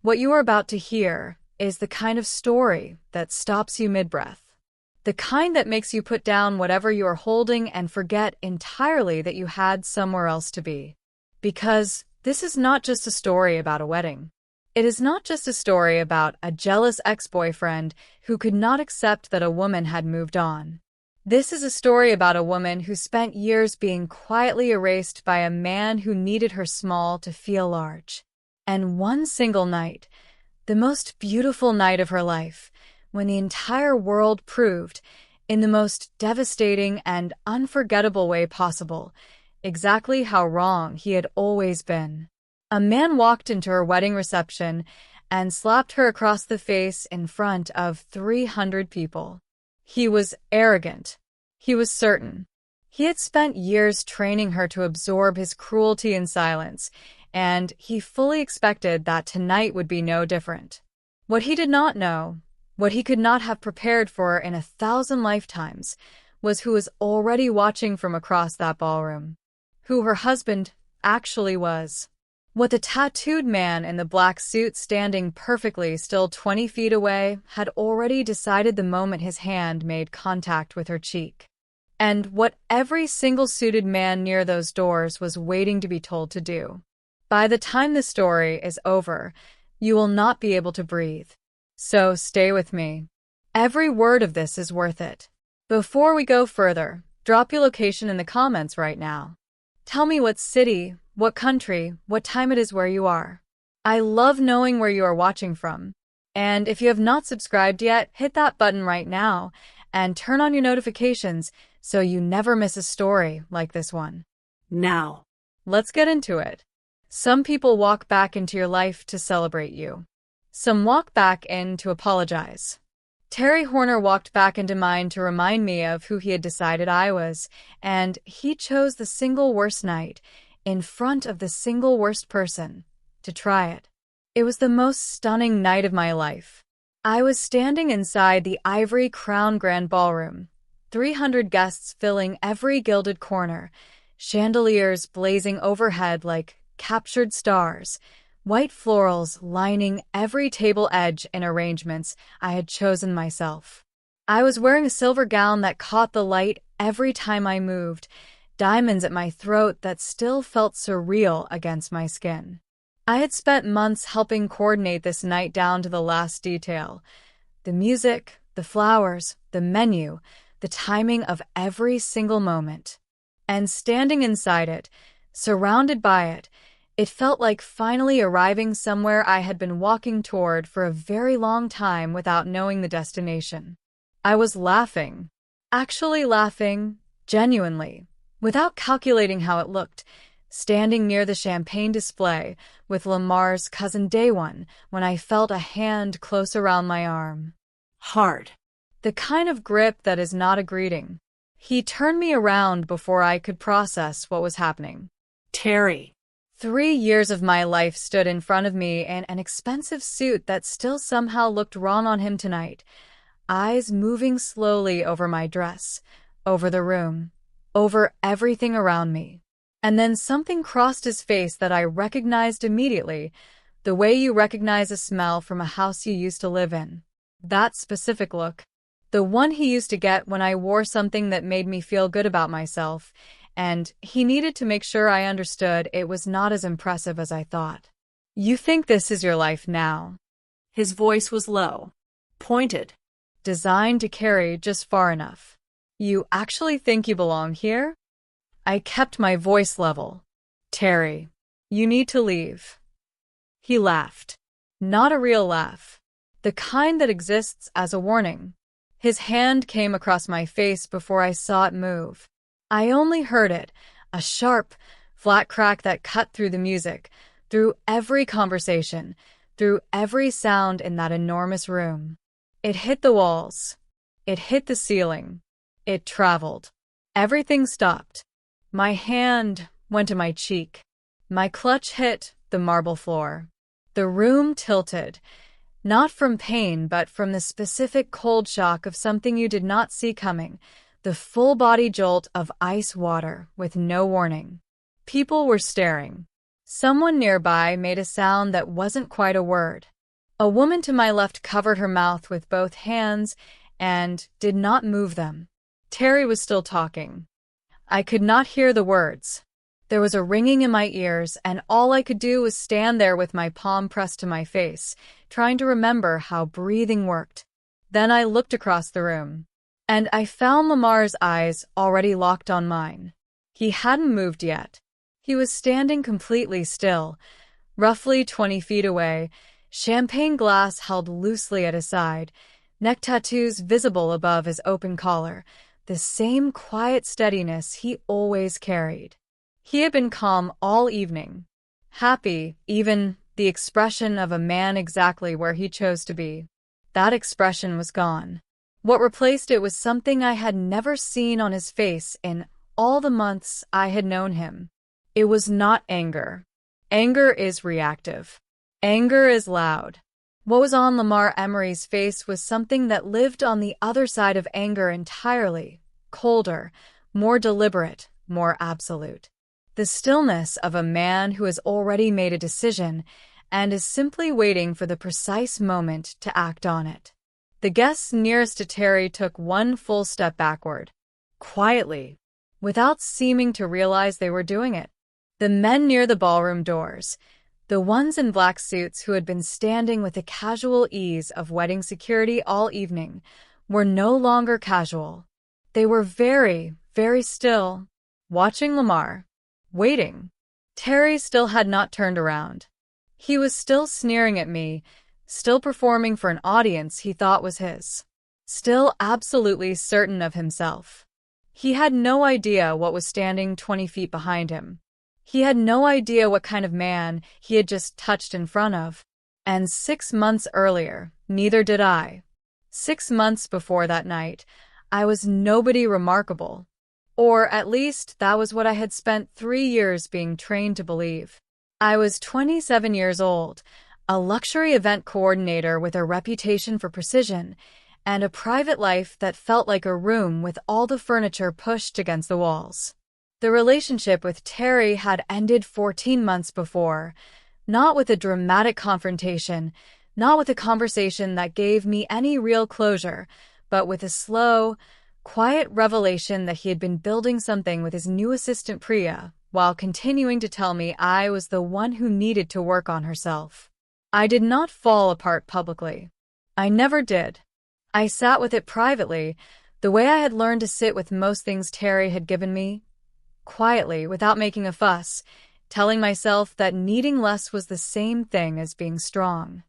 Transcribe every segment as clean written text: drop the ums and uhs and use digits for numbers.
What you are about to hear is the kind of story that stops you mid-breath. The kind that makes you put down whatever you are holding and forget entirely that you had somewhere else to be. Because this is not just a story about a wedding. It is not just a story about a jealous ex-boyfriend who could not accept that a woman had moved on. This is a story about a woman who spent years being quietly erased by a man who needed her small to feel large. And one single night, the most beautiful night of her life, when the entire world proved, in the most devastating and unforgettable way possible, exactly how wrong he had always been. A man walked into her wedding reception and slapped her across the face in front of 300 people. He was arrogant. He was certain. He had spent years training her to absorb his cruelty in silence, and he fully expected that tonight would be no different. What he did not know, what he could not have prepared for in 1,000 lifetimes, was who was already watching from across that ballroom. Who her husband actually was. What the tattooed man in the black suit standing perfectly still 20 feet away had already decided the moment his hand made contact with her cheek. And what every single suited man near those doors was waiting to be told to do. By the time the story is over, you will not be able to breathe. So stay with me. Every word of this is worth it. Before we go further, drop your location in the comments right now. Tell me what city, what country, what time it is where you are. I love knowing where you are watching from. And if you have not subscribed yet, hit that button right now and turn on your notifications so you never miss a story like this one. Now, let's get into it. Some people walk back into your life to celebrate you. Some walk back in to apologize. Terry Horner walked back into mine to remind me of who he had decided I was, and he chose the single worst night, in front of the single worst person, to try it. It was the most stunning night of my life. I was standing inside the Ivory Crown Grand Ballroom, 300 guests filling every gilded corner, chandeliers blazing overhead like captured stars, white florals lining every table edge in arrangements I had chosen myself. I was wearing a silver gown that caught the light every time I moved, diamonds at my throat that still felt surreal against my skin. I had spent months helping coordinate this night down to the last detail. The music, the flowers, the menu, the timing of every single moment. And standing inside it, surrounded by it, it felt like finally arriving somewhere I had been walking toward for a very long time without knowing the destination. I was laughing. Actually laughing, genuinely, without calculating how it looked, standing near the champagne display with Lamar's cousin Day One when I felt a hand close around my arm. Hard. The kind of grip that is not a greeting. He turned me around before I could process what was happening. Terry. 3 years of my life stood in front of me in an expensive suit that still somehow looked wrong on him tonight, eyes moving slowly over my dress, over the room, over everything around me. And then something crossed his face that I recognized immediately, the way you recognize a smell from a house you used to live in. That specific look. The one he used to get when I wore something that made me feel good about myself, and he needed to make sure I understood it was not as impressive as I thought. You think this is your life now? His voice was low, pointed, designed to carry just far enough. You actually think you belong here? I kept my voice level. Terry, you need to leave. He laughed. Not a real laugh. The kind that exists as a warning. His hand came across my face before I saw it move. I only heard it, a sharp, flat crack that cut through the music, through every conversation, through every sound in that enormous room. It hit the walls. It hit the ceiling. It traveled. Everything stopped. My hand went to my cheek. My clutch hit the marble floor. The room tilted, not from pain but from the specific cold shock of something you did not see coming, the full-body jolt of ice water with no warning. People were staring. Someone nearby made a sound that wasn't quite a word. A woman to my left covered her mouth with both hands and did not move them. Terry was still talking. I could not hear the words. There was a ringing in my ears, and all I could do was stand there with my palm pressed to my face, trying to remember how breathing worked. Then I looked across the room, and I found Lamar's eyes already locked on mine. He hadn't moved yet. He was standing completely still, roughly 20 feet away, champagne glass held loosely at his side, neck tattoos visible above his open collar, the same quiet steadiness he always carried. He had been calm all evening, happy, even the expression of a man exactly where he chose to be. That expression was gone. What replaced it was something I had never seen on his face in all the months I had known him. It was not anger. Anger is reactive. Anger is loud. What was on Lamar Emery's face was something that lived on the other side of anger entirely, colder, more deliberate, more absolute. The stillness of a man who has already made a decision and is simply waiting for the precise moment to act on it. The guests nearest to Terry took one full step backward, quietly, without seeming to realize they were doing it. The men near the ballroom doors, the ones in black suits who had been standing with the casual ease of wedding security all evening, were no longer casual. They were very, very still, watching Lamar, waiting. Terry still had not turned around. He was still sneering at me, still performing for an audience he thought was his, still absolutely certain of himself. He had no idea what was standing 20 feet behind him. He had no idea what kind of man he had just touched in front of. And 6 months earlier, neither did I. 6 months before that night, I was nobody remarkable. Or at least that was what I had spent 3 years being trained to believe. I was 27 years old, a luxury event coordinator with a reputation for precision, and a private life that felt like a room with all the furniture pushed against the walls. The relationship with Terry had ended 14 months before, not with a dramatic confrontation, not with a conversation that gave me any real closure, but with a slow, quiet revelation that he had been building something with his new assistant Priya, while continuing to tell me I was the one who needed to work on herself. I did not fall apart publicly. I never did. I sat with it privately, the way I had learned to sit with most things Terry had given me, quietly, without making a fuss, telling myself that needing less was the same thing as being strong.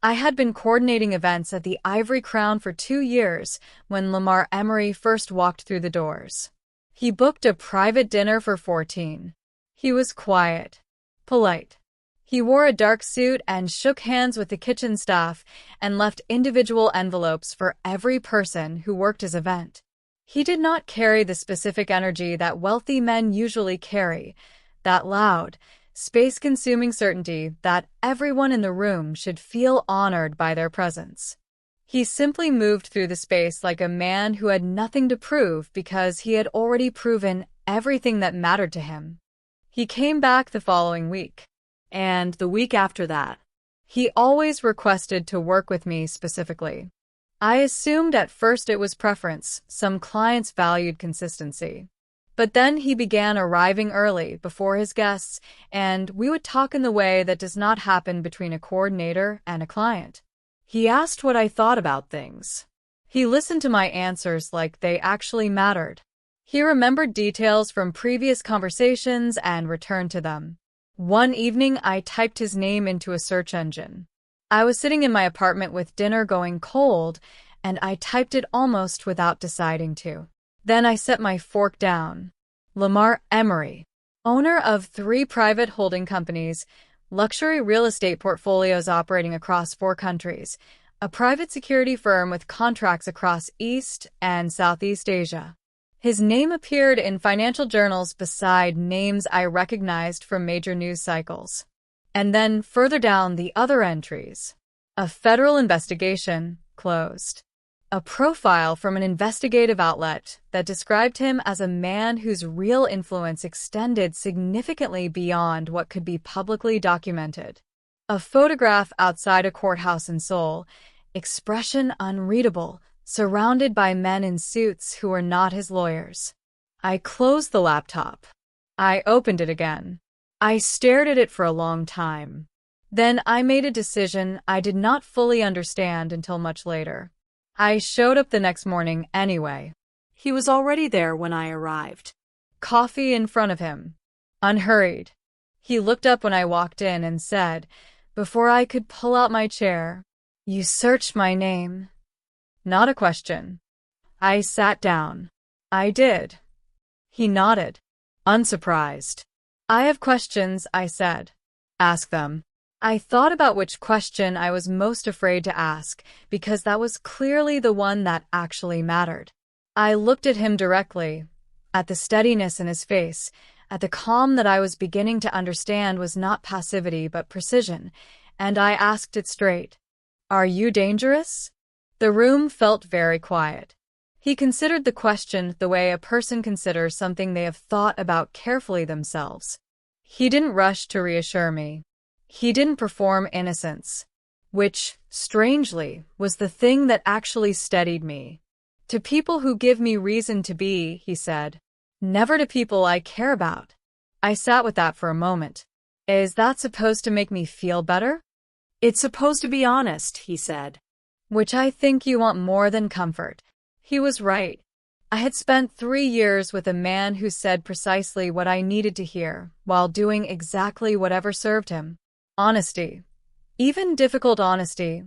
I had been coordinating events at the Ivory Crown for 2 years when Lamar Emery first walked through the doors. He booked a private dinner for 14. He was quiet, polite. He wore a dark suit and shook hands with the kitchen staff and left individual envelopes for every person who worked his event. He did not carry the specific energy that wealthy men usually carry, that loud, space-consuming certainty that everyone in the room should feel honored by their presence. He simply moved through the space like a man who had nothing to prove because he had already proven everything that mattered to him. He came back the following week, and the week after that. He always requested to work with me specifically. I assumed at first it was preference, some clients valued consistency. But then he began arriving early, before his guests, and we would talk in the way that does not happen between a coordinator and a client. He asked what I thought about things. He listened to my answers like they actually mattered. He remembered details from previous conversations and returned to them. One evening, I typed his name into a search engine. I was sitting in my apartment with dinner going cold, and I typed it almost without deciding to. Then I set my fork down. Lamar Emery, owner of 3 private holding companies, luxury real estate portfolios operating across 4 countries, a private security firm with contracts across East and Southeast Asia. His name appeared in financial journals beside names I recognized from major news cycles. And then further down the other entries. A federal investigation, closed. A profile from an investigative outlet that described him as a man whose real influence extended significantly beyond what could be publicly documented. A photograph outside a courthouse in Seoul, expression unreadable, surrounded by men in suits who were not his lawyers. I closed the laptop. I opened it again. I stared at it for a long time. Then I made a decision I did not fully understand until much later. I showed up the next morning anyway. He was already there when I arrived. Coffee in front of him. Unhurried. He looked up when I walked in and said, before I could pull out my chair, "You searched my name." Not a question. I sat down. I did. He nodded, unsurprised. "I have questions," I said. "Ask them." I thought about which question I was most afraid to ask, because that was clearly the one that actually mattered. I looked at him directly, at the steadiness in his face, at the calm that I was beginning to understand was not passivity but precision, and I asked it straight. "Are you dangerous?" The room felt very quiet. He considered the question the way a person considers something they have thought about carefully themselves. He didn't rush to reassure me. He didn't perform innocence, which, strangely, was the thing that actually steadied me. "To people who give me reason to be," he said. "Never to people I care about." I sat with that for a moment. Is that supposed to make me feel better? "It's supposed to be honest," he said. "Which I think you want more than comfort." He was right. I had spent 3 years with a man who said precisely what I needed to hear, while doing exactly whatever served him. Honesty, even difficult honesty,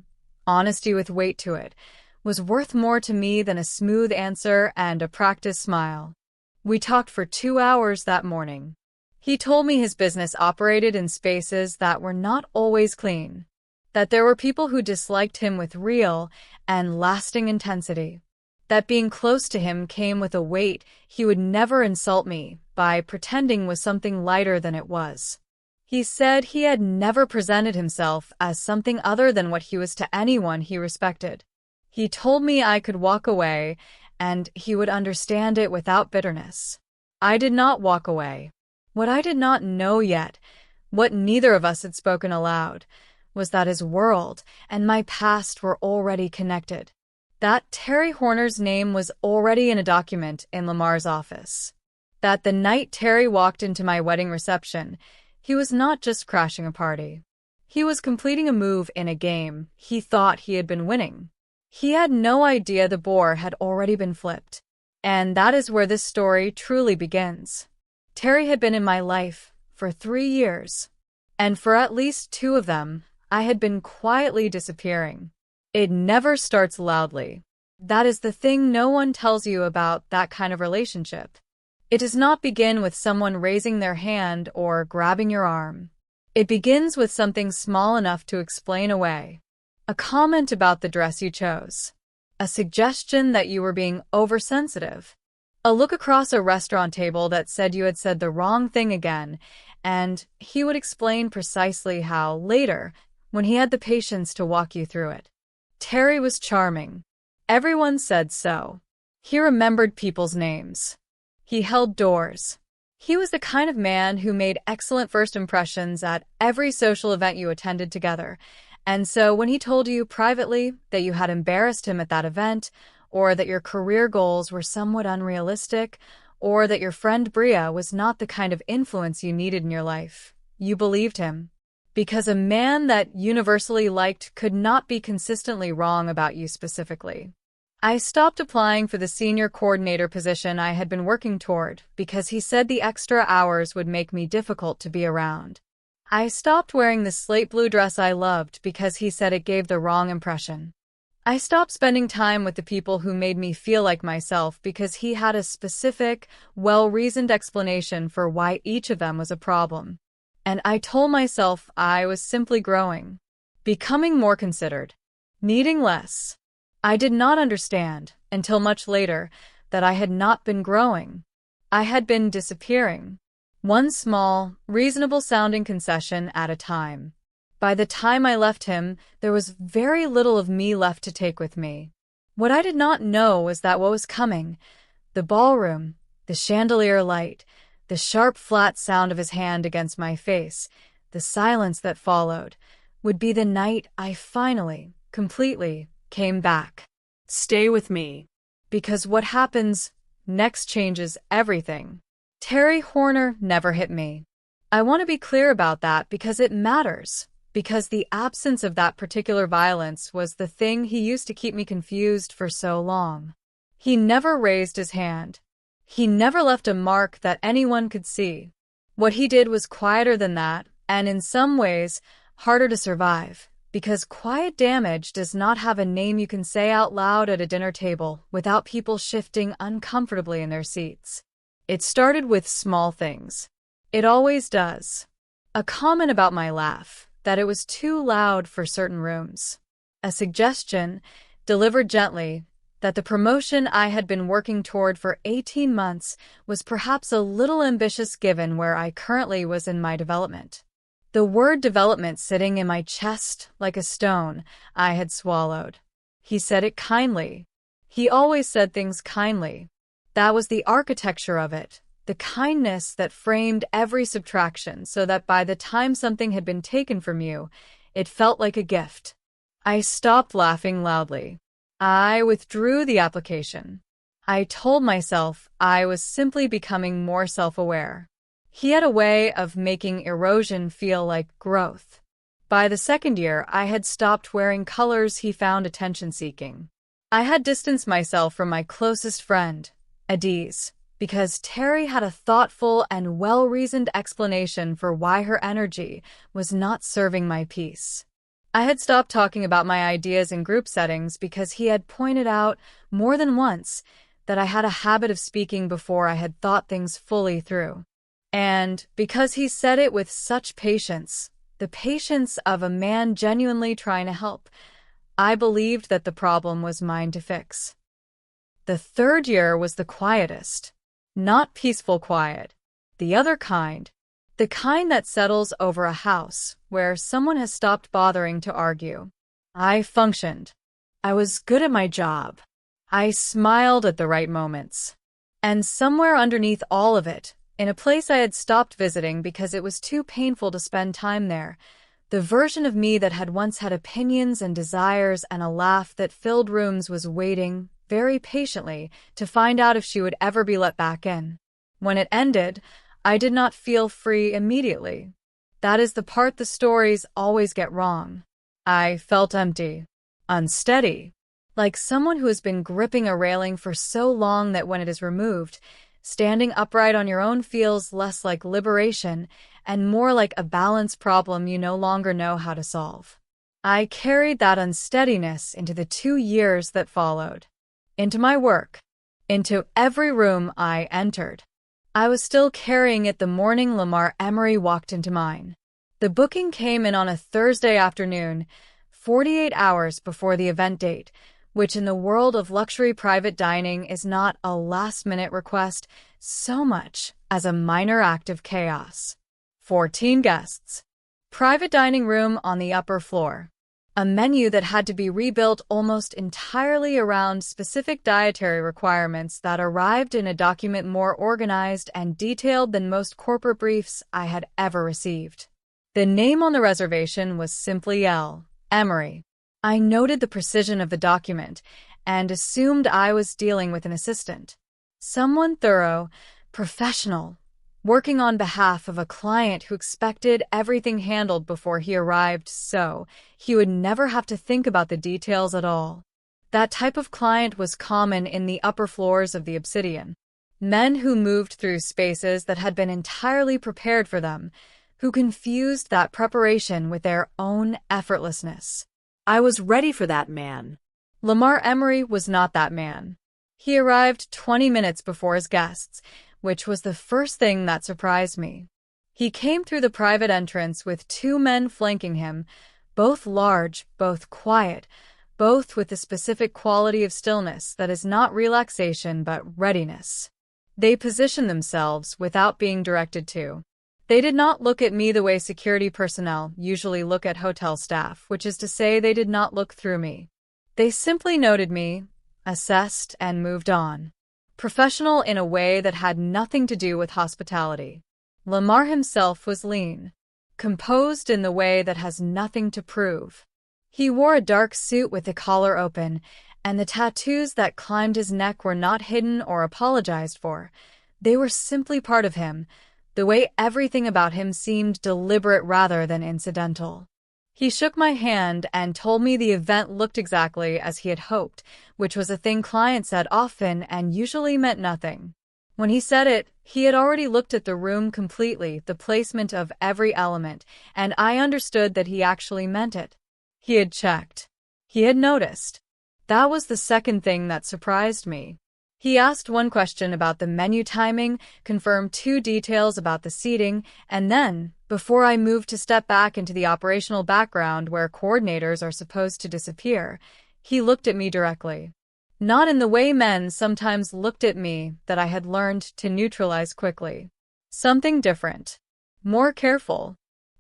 honesty with weight to it, was worth more to me than a smooth answer and a practiced smile. We talked for 2 hours that morning. He told me his business operated in spaces that were not always clean, that there were people who disliked him with real and lasting intensity, that being close to him came with a weight he would never insult me by pretending was something lighter than it was. He said he had never presented himself as something other than what he was to anyone he respected. He told me I could walk away, and he would understand it without bitterness. I did not walk away. What I did not know yet, what neither of us had spoken aloud, was that his world and my past were already connected. That Terry Horner's name was already in a document in Lamar's office. That the night Terry walked into my wedding reception, he was not just crashing a party. He was completing a move in a game he thought he had been winning. He had no idea the board had already been flipped. And that is where this story truly begins. Terry had been in my life for 3 years. And for at least 2 of them, I had been quietly disappearing. It never starts loudly. That is the thing no one tells you about that kind of relationship. It does not begin with someone raising their hand or grabbing your arm. It begins with something small enough to explain away. A comment about the dress you chose. A suggestion that you were being oversensitive. A look across a restaurant table that said you had said the wrong thing again, and he would explain precisely how later, when he had the patience to walk you through it. Terry was charming. Everyone said so. He remembered people's names. He held doors. He was the kind of man who made excellent first impressions at every social event you attended together, and so when he told you privately that you had embarrassed him at that event, or that your career goals were somewhat unrealistic, or that your friend Bria was not the kind of influence you needed in your life, you believed him. Because a man that universally liked could not be consistently wrong about you specifically. I stopped applying for the senior coordinator position I had been working toward because he said the extra hours would make me difficult to be around. I stopped wearing the slate blue dress I loved because he said it gave the wrong impression. I stopped spending time with the people who made me feel like myself because he had a specific, well-reasoned explanation for why each of them was a problem. And I told myself I was simply growing, becoming more considered, needing less. I did not understand, until much later, that I had not been growing. I had been disappearing. One small, reasonable-sounding concession at a time. By the time I left him, there was very little of me left to take with me. What I did not know was that what was coming, the ballroom, the chandelier light, the sharp flat sound of his hand against my face, the silence that followed, would be the night I finally, completely, came back. Stay with me. Because what happens next changes everything. Terry Horner never hit me. I want to be clear about that because it matters. Because the absence of that particular violence was the thing he used to keep me confused for so long. He never raised his hand. He never left a mark that anyone could see. What he did was quieter than that, and in some ways, harder to survive, because quiet damage does not have a name you can say out loud at a dinner table without people shifting uncomfortably in their seats. It started with small things. It always does. A comment about my laugh, that it was too loud for certain rooms. A suggestion, delivered gently, that the promotion I had been working toward for 18 months was perhaps a little ambitious given where I currently was in my development. The word development sitting in my chest like a stone I had swallowed. He said it kindly. He always said things kindly. That was the architecture of it, the kindness that framed every subtraction so that by the time something had been taken from you, it felt like a gift. I stopped laughing loudly. I withdrew the application. I told myself I was simply becoming more self-aware. He had a way of making erosion feel like growth. By the second year, I had stopped wearing colors he found attention-seeking. I had distanced myself from my closest friend, Adiz, because Terry had a thoughtful and well-reasoned explanation for why her energy was not serving my peace. I had stopped talking about my ideas in group settings because he had pointed out more than once that I had a habit of speaking before I had thought things fully through. And because he said it with such patience, the patience of a man genuinely trying to help, I believed that the problem was mine to fix. The third year was the quietest. Not peaceful quiet. The other kind. The kind that settles over a house where someone has stopped bothering to argue. I functioned. I was good at my job. I smiled at the right moments. And somewhere underneath all of it, in a place I had stopped visiting because it was too painful to spend time there, the version of me that had once had opinions and desires and a laugh that filled rooms was waiting, very patiently, to find out if she would ever be let back in. When it ended, I did not feel free immediately. That is the part the stories always get wrong. I felt empty, unsteady, like someone who has been gripping a railing for so long that when it is removed, standing upright on your own feels less like liberation and more like a balance problem you no longer know how to solve. I carried that unsteadiness into the 2 years that followed, into my work, into every room I entered. I was still carrying it the morning Lamar Emery walked into mine. The booking came in on a Thursday afternoon, 48 hours before the event date, which in the world of luxury private dining is not a last-minute request so much as a minor act of chaos. 14 guests. Private dining room on the upper floor. A menu that had to be rebuilt almost entirely around specific dietary requirements that arrived in a document more organized and detailed than most corporate briefs I had ever received. The name on the reservation was simply L. Emery. I noted the precision of the document and assumed I was dealing with an assistant. Someone thorough, professional, working on behalf of a client who expected everything handled before he arrived so he would never have to think about the details at all. That type of client was common in the upper floors of the Obsidian. Men who moved through spaces that had been entirely prepared for them, who confused that preparation with their own effortlessness. I was ready for that man. Lamar Emery was not that man. He arrived 20 minutes before his guests, which was the first thing that surprised me. He came through the private entrance with 2 men flanking him, both large, both quiet, both with the specific quality of stillness that is not relaxation but readiness. They positioned themselves without being directed to. They did not look at me the way security personnel usually look at hotel staff, which is to say they did not look through me. They simply noted me, assessed, and moved on. Professional in a way that had nothing to do with hospitality. Lamar himself was lean, composed in the way that has nothing to prove. He wore a dark suit with the collar open, and the tattoos that climbed his neck were not hidden or apologized for. They were simply part of him, the way everything about him seemed deliberate rather than incidental. He shook my hand and told me the event looked exactly as he had hoped, which was a thing clients said often and usually meant nothing. When he said it, he had already looked at the room completely, the placement of every element, and I understood that he actually meant it. He had checked. He had noticed. That was the second thing that surprised me. He asked one question about the menu timing, confirmed two details about the seating, and then, before I moved to step back into the operational background where coordinators are supposed to disappear, he looked at me directly. Not in the way men sometimes looked at me that I had learned to neutralize quickly. Something different. More careful.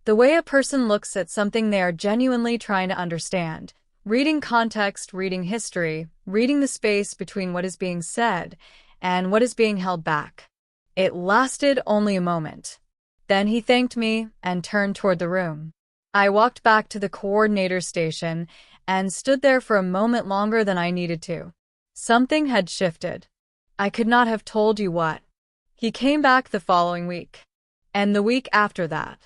The way a person looks at something they are genuinely trying to understand. Reading context, reading history, reading the space between what is being said and what is being held back. It lasted only a moment. Then he thanked me and turned toward the room. I walked back to the coordinator station and stood there for a moment longer than I needed to. Something had shifted. I could not have told you what. He came back the following week, and the week after that.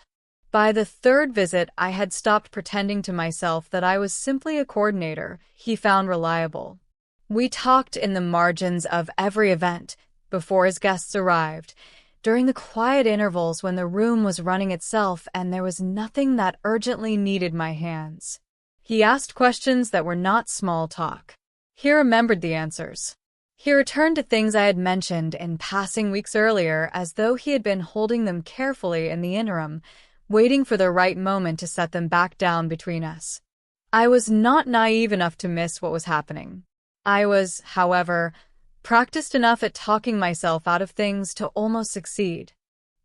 By the third visit, I had stopped pretending to myself that I was simply a coordinator he found reliable. We talked in the margins of every event, before his guests arrived, during the quiet intervals when the room was running itself and there was nothing that urgently needed my hands. He asked questions that were not small talk. He remembered the answers. He returned to things I had mentioned in passing weeks earlier as though he had been holding them carefully in the interim, waiting for the right moment to set them back down between us. I was not naive enough to miss what was happening. I was, however, practiced enough at talking myself out of things to almost succeed.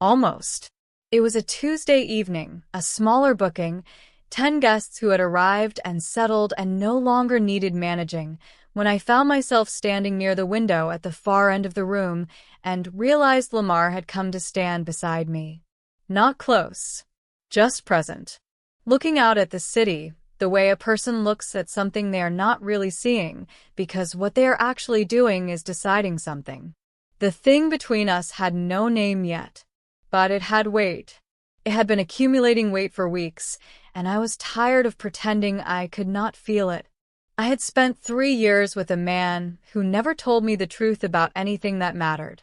Almost. It was a Tuesday evening, a smaller booking, 10 guests who had arrived and settled and no longer needed managing, when I found myself standing near the window at the far end of the room and realized Lamar had come to stand beside me. Not close. Just present. Looking out at the city, the way a person looks at something they are not really seeing, because what they are actually doing is deciding something. The thing between us had no name yet, but it had weight. It had been accumulating weight for weeks, and I was tired of pretending I could not feel it. I had spent 3 years with a man who never told me the truth about anything that mattered,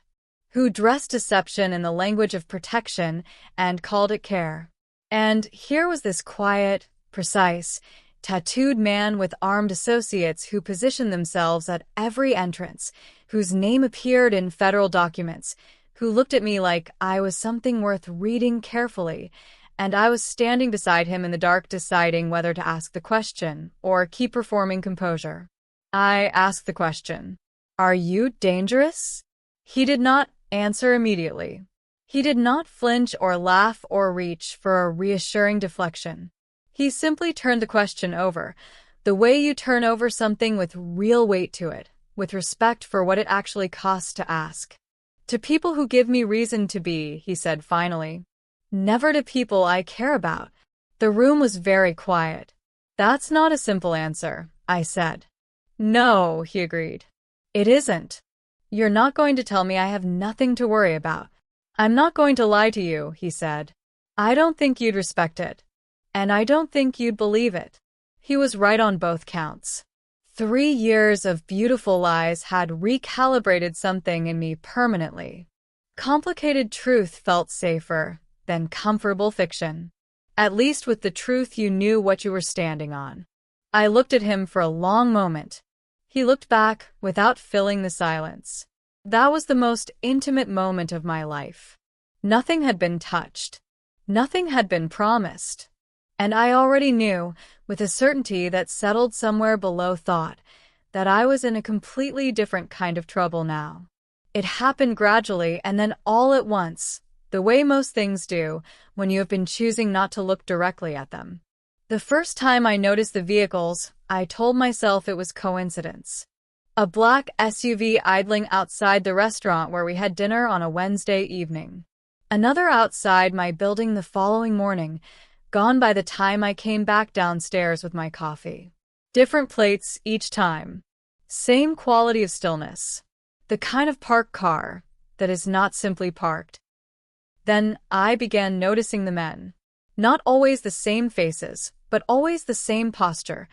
who dressed deception in the language of protection and called it care. And here was this quiet, precise, tattooed man with armed associates who positioned themselves at every entrance, whose name appeared in federal documents, who looked at me like I was something worth reading carefully, and I was standing beside him in the dark deciding whether to ask the question or keep performing composure. I asked the question, "Are you dangerous?" He did not answer immediately. He did not flinch or laugh or reach for a reassuring deflection. He simply turned the question over, the way you turn over something with real weight to it, with respect for what it actually costs to ask. "To people who give me reason to be," he said finally. "Never to people I care about." The room was very quiet. "That's not a simple answer," I said. "No," he agreed. "It isn't. You're not going to tell me I have nothing to worry about." "I'm not going to lie to you," he said. "I don't think you'd respect it. And I don't think you'd believe it." He was right on both counts. 3 years of beautiful lies had recalibrated something in me permanently. Complicated truth felt safer than comfortable fiction. At least with the truth you knew what you were standing on. I looked at him for a long moment. He looked back without filling the silence. That was the most intimate moment of my life. Nothing had been touched. Nothing had been promised. And I already knew, with a certainty that settled somewhere below thought, that I was in a completely different kind of trouble now. It happened gradually and then all at once, the way most things do when you have been choosing not to look directly at them. The first time I noticed the vehicles, I told myself it was coincidence. A black SUV idling outside the restaurant where we had dinner on a Wednesday evening. Another outside my building the following morning, gone by the time I came back downstairs with my coffee. Different plates each time. Same quality of stillness. The kind of parked car that is not simply parked. Then I began noticing the men. Not always the same faces, but always the same posture.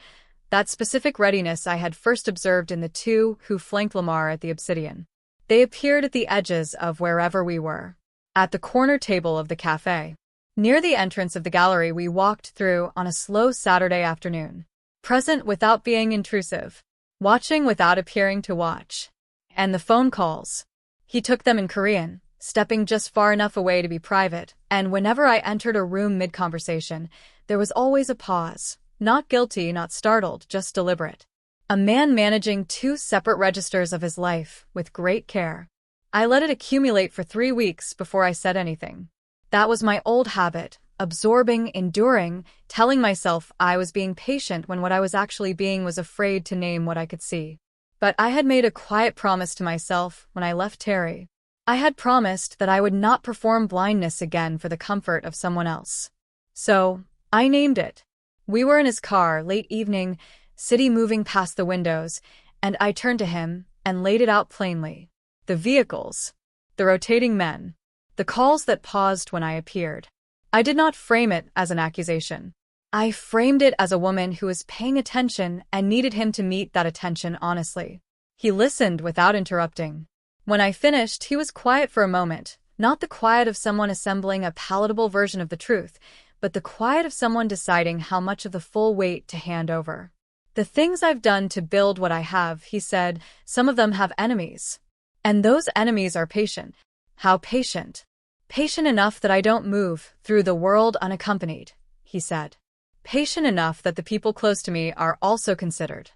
That specific readiness I had first observed in the two who flanked Lamar at the Obsidian. They appeared at the edges of wherever we were. At the corner table of the cafe. Near the entrance of the gallery we walked through on a slow Saturday afternoon. Present without being intrusive. Watching without appearing to watch. And the phone calls. He took them in Korean, stepping just far enough away to be private, and whenever I entered a room mid-conversation, there was always a pause. Not guilty, not startled, just deliberate. A man managing two separate registers of his life with great care. I let it accumulate for 3 weeks before I said anything. That was my old habit, absorbing, enduring, telling myself I was being patient when what I was actually being was afraid to name what I could see. But I had made a quiet promise to myself when I left Terry. I had promised that I would not perform blindness again for the comfort of someone else. So, I named it. We were in his car, late evening, city moving past the windows, and I turned to him and laid it out plainly. The vehicles. The rotating men. The calls that paused when I appeared. I did not frame it as an accusation. I framed it as a woman who was paying attention and needed him to meet that attention honestly. He listened without interrupting. When I finished, he was quiet for a moment, not the quiet of someone assembling a palatable version of the truth, but the quiet of someone deciding how much of the full weight to hand over. The things I've done to build what I have, he said, some of them have enemies. And those enemies are patient. How patient? Patient enough that I don't move through the world unaccompanied, he said. Patient enough that the people close to me are also considered.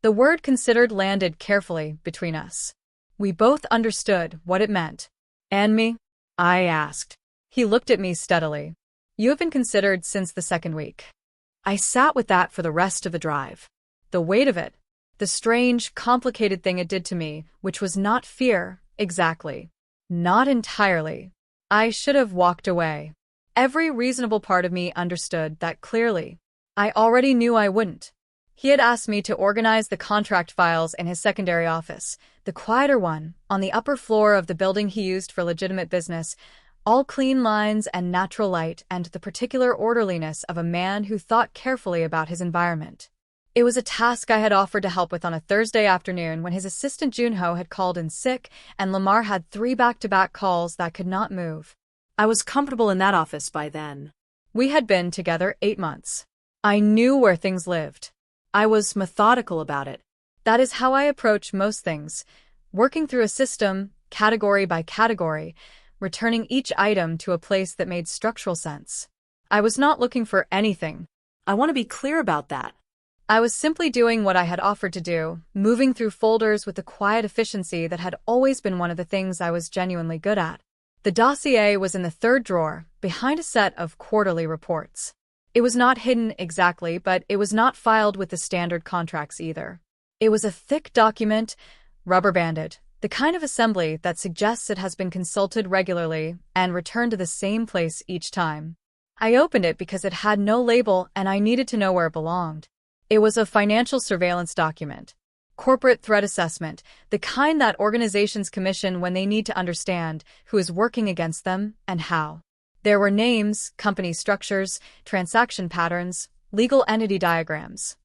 The word considered landed carefully between us. We both understood what it meant. And me? I asked. He looked at me steadily. You have been considered since the second week. I sat with that for the rest of the drive. The weight of it. The strange, complicated thing it did to me, which was not fear, exactly. Not entirely. I should have walked away. Every reasonable part of me understood that clearly. I already knew I wouldn't. He had asked me to organize the contract files in his secondary office, the quieter one, on the upper floor of the building he used for legitimate business, all clean lines and natural light and the particular orderliness of a man who thought carefully about his environment. It was a task I had offered to help with on a Thursday afternoon when his assistant Junho had called in sick and Lamar had 3 back-to-back calls that could not move. I was comfortable in that office by then. We had been together 8 months. I knew where things lived. I was methodical about it. That is how I approach most things, working through a system, category by category, returning each item to a place that made structural sense. I was not looking for anything. I want to be clear about that. I was simply doing what I had offered to do, moving through folders with the quiet efficiency that had always been one of the things I was genuinely good at. The dossier was in the 3rd drawer, behind a set of quarterly reports. It was not hidden exactly, but it was not filed with the standard contracts either. It was a thick document, rubber-banded, the kind of assembly that suggests it has been consulted regularly and returned to the same place each time. I opened it because it had no label and I needed to know where it belonged. It was a financial surveillance document. Corporate threat assessment, the kind that organizations commission when they need to understand who is working against them and how. There were names, company structures, transaction patterns, legal entity diagrams.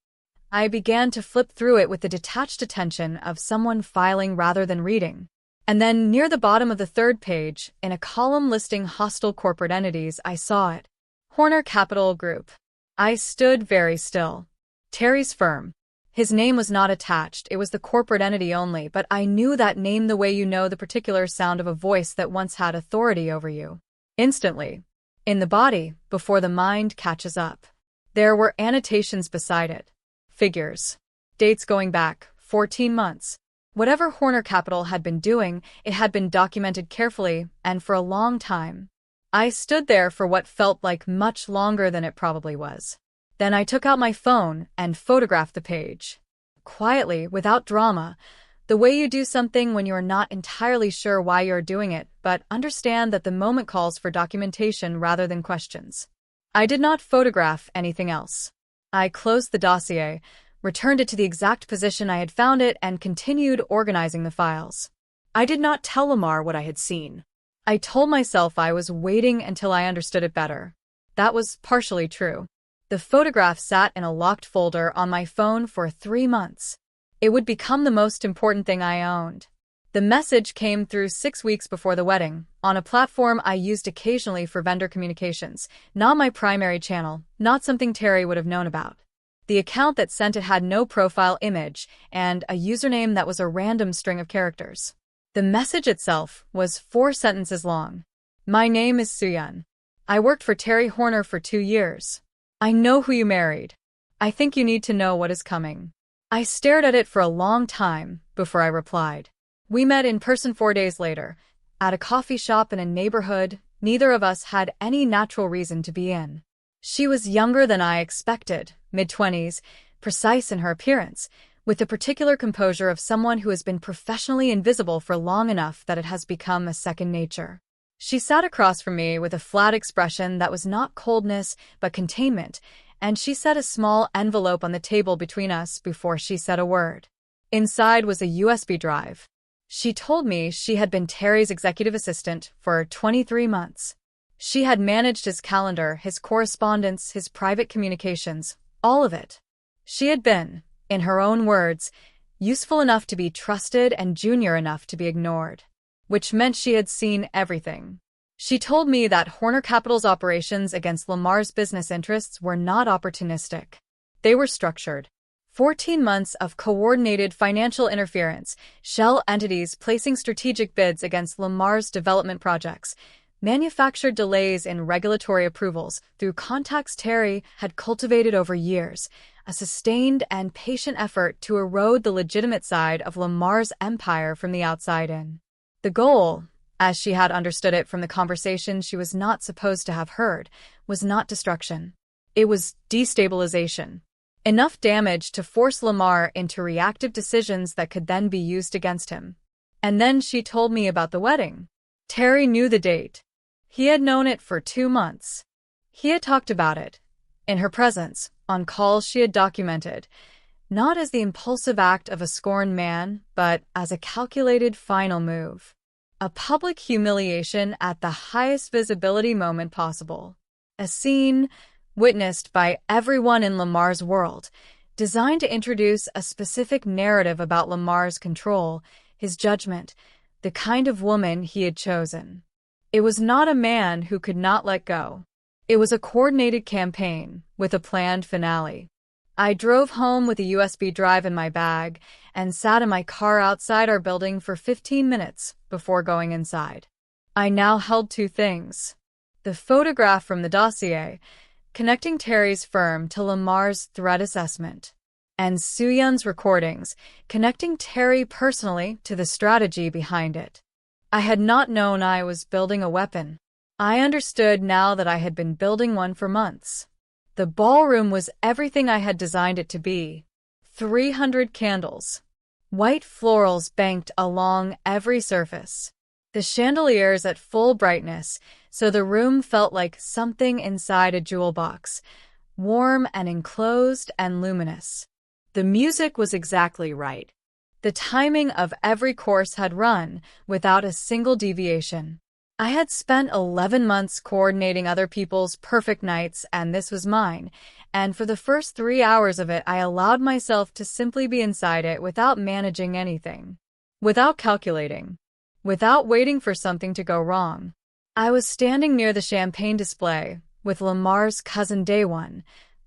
I began to flip through it with the detached attention of someone filing rather than reading. And then, near the bottom of the 3rd page, in a column listing hostile corporate entities, I saw it. Horner Capital Group. I stood very still. Terry's firm. His name was not attached, it was the corporate entity only, but I knew that name the way you know the particular sound of a voice that once had authority over you. Instantly. In the body, before the mind catches up. There were annotations beside it. Figures. Dates going back 14 months. Whatever Horner Capital had been doing, it had been documented carefully and for a long time. I stood there for what felt like much longer than it probably was. Then I took out my phone and photographed the page. quietly, without drama, the way you do something when you're not entirely sure why you're doing it, but understand that the moment calls for documentation rather than questions. I did not photograph anything else. I closed the dossier, returned it to the exact position I had found it, and continued organizing the files. I did not tell Lamar what I had seen. I told myself I was waiting until I understood it better. That was partially true. The photograph sat in a locked folder on my phone for 3 months. It would become the most important thing I owned. The message came through 6 weeks before the wedding, on a platform I used occasionally for vendor communications, not my primary channel, not something Terry would have known about. The account that sent it had no profile image and a username that was a random string of characters. The message itself was 4 sentences long. My name is Suyun. I worked for Terry Horner for 2 years. I know who you married. I think you need to know what is coming. I stared at it for a long time before I replied. We met in person 4 days later, at a coffee shop in a neighborhood neither of us had any natural reason to be in. She was younger than I expected, mid-20s, precise in her appearance, with the particular composure of someone who has been professionally invisible for long enough that it has become a second nature. She sat across from me with a flat expression that was not coldness but containment, and she set a small envelope on the table between us before she said a word. Inside was a USB drive. She told me she had been Terry's executive assistant for 23 months. She had managed his calendar, his correspondence, his private communications, all of it. She had been, in her own words, useful enough to be trusted and junior enough to be ignored, which meant she had seen everything. She told me that Horner Capital's operations against Lamar's business interests were not opportunistic. They were structured. 14 months of coordinated financial interference, shell entities placing strategic bids against Lamar's development projects, manufactured delays in regulatory approvals through contacts Terry had cultivated over years, a sustained and patient effort to erode the legitimate side of Lamar's empire from the outside in. The goal, as she had understood it from the conversation she was not supposed to have heard, was not destruction. It was destabilization. Enough damage to force Lamar into reactive decisions that could then be used against him. And then she told me about the wedding. Terry knew the date. He had known it for 2 months. He had talked about it, in her presence, on calls she had documented, not as the impulsive act of a scorned man, but as a calculated final move. A public humiliation at the highest visibility moment possible. A scene witnessed by everyone in Lamar's world, designed to introduce a specific narrative about Lamar's control, his judgment, the kind of woman he had chosen. It was not a man who could not let go. It was a coordinated campaign, with a planned finale. I drove home with a USB drive in my bag and sat in my car outside our building for 15 minutes before going inside. I now held 2 things. The photograph from the dossier, connecting Terry's firm to Lamar's threat assessment, and Suyun's recordings, connecting Terry personally to the strategy behind it. I had not known I was building a weapon. I understood now that I had been building one for months. The ballroom was everything I had designed it to be. 300 candles. White florals banked along every surface. The chandeliers at full brightness, so the room felt like something inside a jewel box, warm and enclosed and luminous. The music was exactly right. The timing of every course had run, without a single deviation. I had spent 11 months coordinating other people's perfect nights, and this was mine, and for the first 3 hours of it I allowed myself to simply be inside it without managing anything. Without calculating. Without waiting for something to go wrong. I was standing near the champagne display, with Lamar's cousin Day One,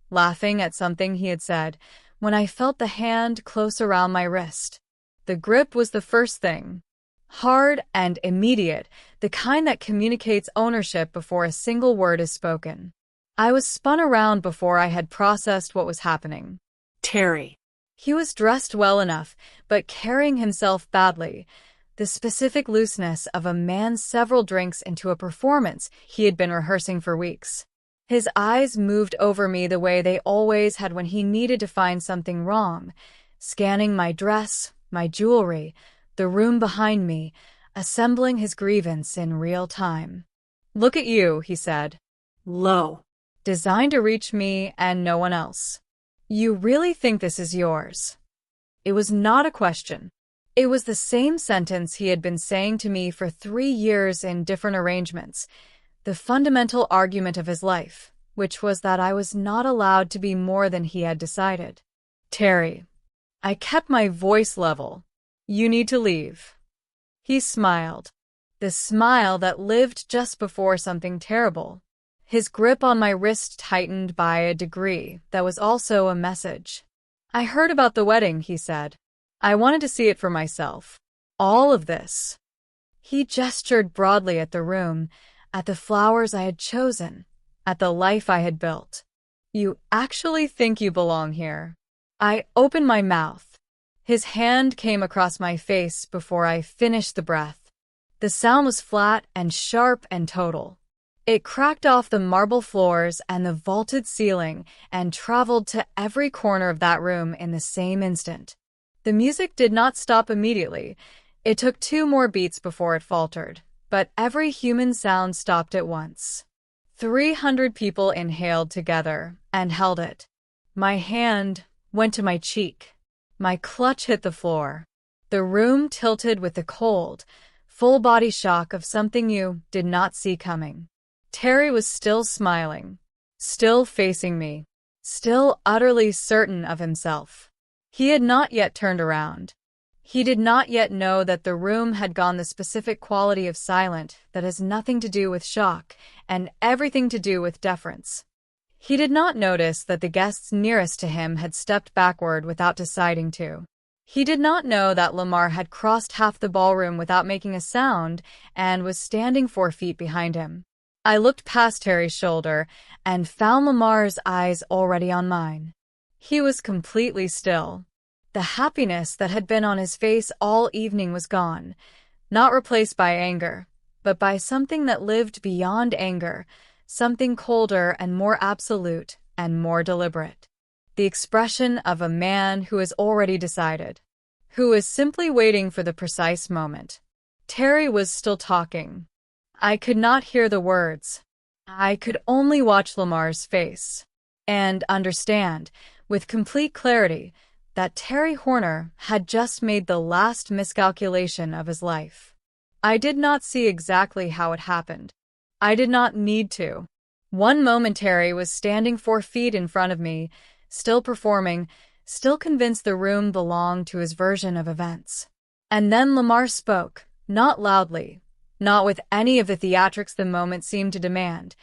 laughing at something he had said, when I felt the hand close around my wrist. The grip was the first thing. Hard and immediate, the kind that communicates ownership before a single word is spoken. I was spun around before I had processed what was happening. Terry. He was dressed well enough, but carrying himself badly. The specific looseness of a man several drinks into a performance he had been rehearsing for weeks. His eyes moved over me the way they always had when he needed to find something wrong, scanning my dress, my jewelry, the room behind me, assembling his grievance in real time. "Look at you," he said. Low. "Designed to reach me and no one else. You really think this is yours?" It was not a question. It was the same sentence he had been saying to me for 3 years in different arrangements, the fundamental argument of his life, which was that I was not allowed to be more than he had decided. "Terry." I kept my voice level. "You need to leave." He smiled. The smile that lived just before something terrible. His grip on my wrist tightened by a degree that was also a message. "I heard about the wedding," he said. "I wanted to see it for myself. All of this." He gestured broadly at the room, at the flowers I had chosen, at the life I had built. "You actually think you belong here?" I opened my mouth. His hand came across my face before I finished the breath. The sound was flat and sharp and total. It cracked off the marble floors and the vaulted ceiling and traveled to every corner of that room in the same instant. The music did not stop immediately. It took 2 more beats before it faltered, but every human sound stopped at once. 300 people inhaled together and held it. My hand went to my cheek. My clutch hit the floor. The room tilted with the cold, full-body shock of something you did not see coming. Terry was still smiling, still facing me, still utterly certain of himself. He had not yet turned around. He did not yet know that the room had gone the specific quality of silent that has nothing to do with shock and everything to do with deference. He did not notice that the guests nearest to him had stepped backward without deciding to. He did not know that Lamar had crossed half the ballroom without making a sound and was standing 4 feet behind him. I looked past Terry's shoulder and found Lamar's eyes already on mine. He was completely still. The happiness that had been on his face all evening was gone, not replaced by anger, but by something that lived beyond anger, something colder and more absolute and more deliberate. The expression of a man who has already decided, who is simply waiting for the precise moment. Terry was still talking. I could not hear the words. I could only watch Lamar's face and understand, with complete clarity, that Terry Horner had just made the last miscalculation of his life. I did not see exactly how it happened. I did not need to. One moment Terry was standing 4 feet in front of me, still performing, still convinced the room belonged to his version of events. And then Lamar spoke, not loudly, not with any of the theatrics the moment seemed to demand,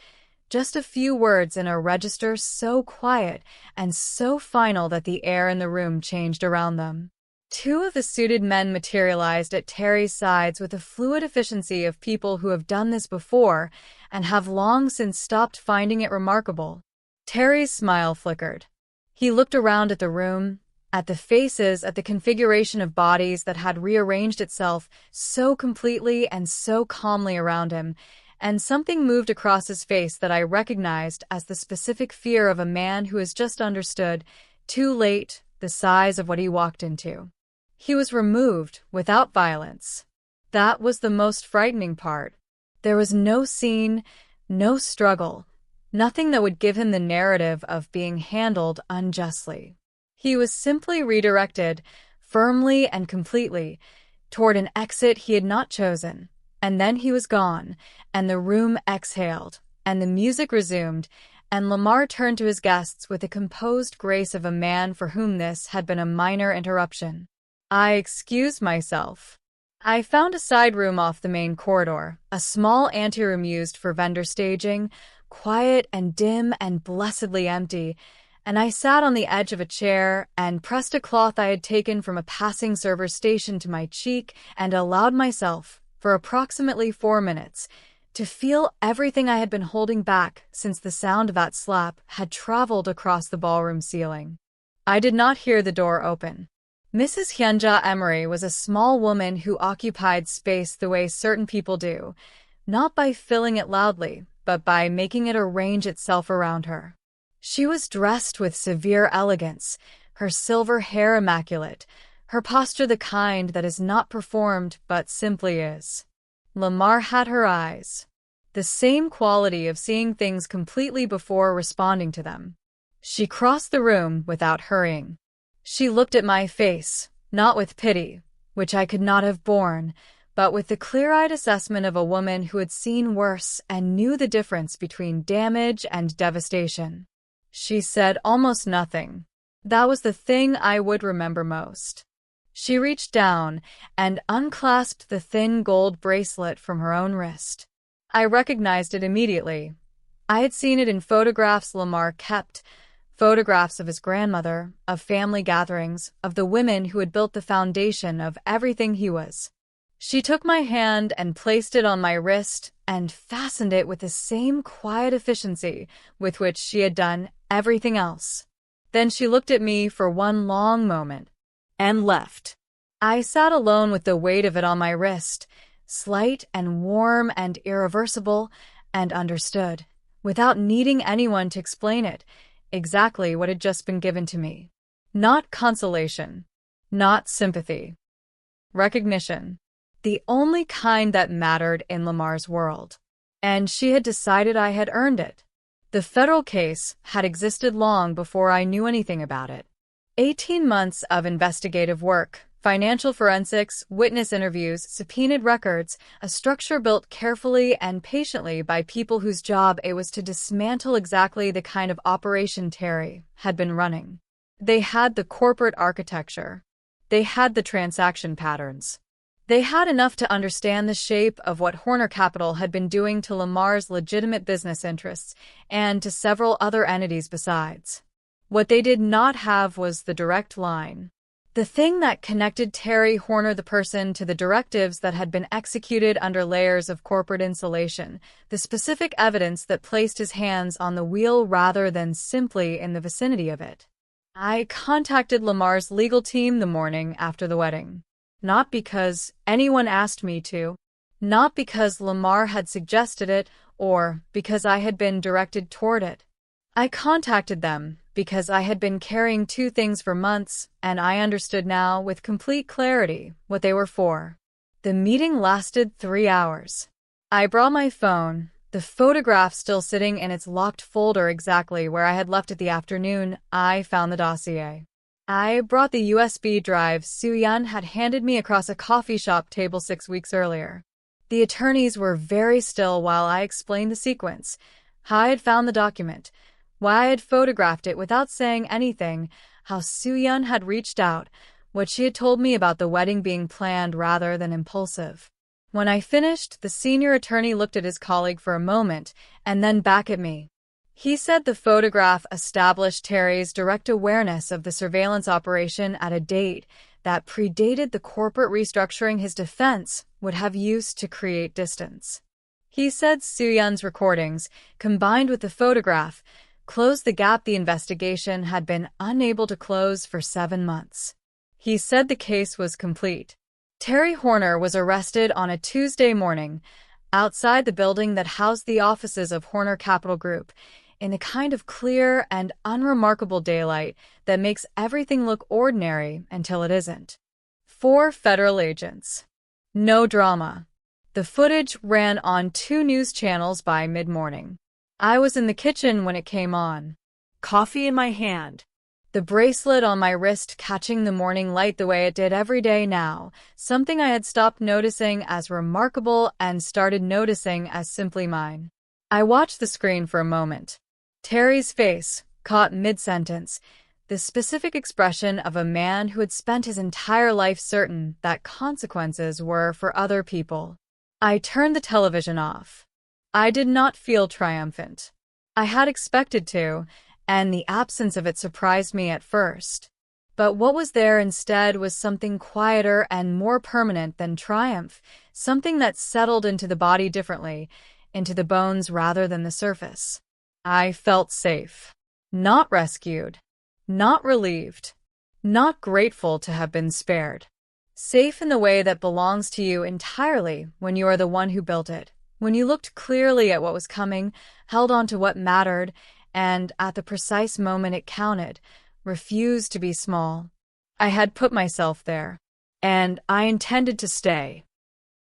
just a few words in a register so quiet and so final that the air in the room changed around them. 2 of the suited men materialized at Terry's sides with the fluid efficiency of people who have done this before and have long since stopped finding it remarkable. Terry's smile flickered. He looked around at the room, at the faces, at the configuration of bodies that had rearranged itself so completely and so calmly around him, and something moved across his face that I recognized as the specific fear of a man who has just understood, too late, the size of what he walked into. He was removed without violence. That was the most frightening part. There was no scene, no struggle, nothing that would give him the narrative of being handled unjustly. He was simply redirected, firmly and completely, toward an exit he had not chosen. And then he was gone, and the room exhaled, and the music resumed, and Lamar turned to his guests with the composed grace of a man for whom this had been a minor interruption. I excused myself. I found a side room off the main corridor, a small anteroom used for vendor staging, quiet and dim and blessedly empty, and I sat on the edge of a chair and pressed a cloth I had taken from a passing server's station to my cheek and allowed myself, for approximately 4 minutes, to feel everything I had been holding back since the sound of that slap had traveled across the ballroom ceiling. I did not hear the door open. Mrs. Hyunja Emery was a small woman who occupied space the way certain people do, not by filling it loudly, but by making it arrange itself around her. She was dressed with severe elegance, her silver hair immaculate, her posture the kind that is not performed but simply is. Lamar had her eyes. The same quality of seeing things completely before responding to them. She crossed the room without hurrying. She looked at my face, not with pity, which I could not have borne, but with the clear-eyed assessment of a woman who had seen worse and knew the difference between damage and devastation. She said almost nothing. That was the thing I would remember most. She reached down and unclasped the thin gold bracelet from her own wrist. I recognized it immediately. I had seen it in photographs Lamar kept, photographs of his grandmother, of family gatherings, of the women who had built the foundation of everything he was. She took my hand and placed it on my wrist and fastened it with the same quiet efficiency with which she had done everything else. Then she looked at me for one long moment and left. I sat alone with the weight of it on my wrist, slight and warm and irreversible, and understood, without needing anyone to explain it, exactly what had just been given to me. Not consolation, not sympathy. Recognition. The only kind that mattered in Lamar's world. And she had decided I had earned it. The federal case had existed long before I knew anything about it. 18 months of investigative work, financial forensics, witness interviews, subpoenaed records, a structure built carefully and patiently by people whose job it was to dismantle exactly the kind of operation Terry had been running. They had the corporate architecture. They had the transaction patterns. They had enough to understand the shape of what Horner Capital had been doing to Lamar's legitimate business interests and to several other entities besides. What they did not have was the direct line. The thing that connected Terry Horner the person to the directives that had been executed under layers of corporate insulation, the specific evidence that placed his hands on the wheel rather than simply in the vicinity of it. I contacted Lamar's legal team the morning after the wedding. Not because anyone asked me to, not because Lamar had suggested it, or because I had been directed toward it. I contacted them because I had been carrying two things for months, and I understood now with complete clarity what they were for. The meeting lasted 3 hours. I brought my phone, the photograph still sitting in its locked folder exactly where I had left it the afternoon I found the dossier. I brought the USB drive Soo-Yun had handed me across a coffee shop table 6 weeks earlier. The attorneys were very still while I explained the sequence, how I had found the document, why I had photographed it without saying anything, how Soo-Yun had reached out, what she had told me about the wedding being planned rather than impulsive. When I finished, the senior attorney looked at his colleague for a moment and then back at me. He said the photograph established Terry's direct awareness of the surveillance operation at a date that predated the corporate restructuring his defense would have used to create distance. He said Soo-Yun's recordings, combined with the photograph, closed the gap the investigation had been unable to close for 7 months. He said the case was complete. Terry Horner was arrested on a Tuesday morning outside the building that housed the offices of Horner Capital Group, in the kind of clear and unremarkable daylight that makes everything look ordinary until it isn't. 4 federal agents. No drama. The footage ran on 2 news channels by mid-morning. I was in the kitchen when it came on. Coffee in my hand. The bracelet on my wrist catching the morning light the way it did every day now, something I had stopped noticing as remarkable and started noticing as simply mine. I watched the screen for a moment. Terry's face, caught mid-sentence, the specific expression of a man who had spent his entire life certain that consequences were for other people. I turned the television off. I did not feel triumphant. I had expected to, and the absence of it surprised me at first. But what was there instead was something quieter and more permanent than triumph, something that settled into the body differently, into the bones rather than the surface. I felt safe. Not rescued. Not relieved. Not grateful to have been spared. Safe in the way that belongs to you entirely when you are the one who built it, when you looked clearly at what was coming, held on to what mattered, and at the precise moment it counted, refused to be small. I had put myself there, and I intended to stay.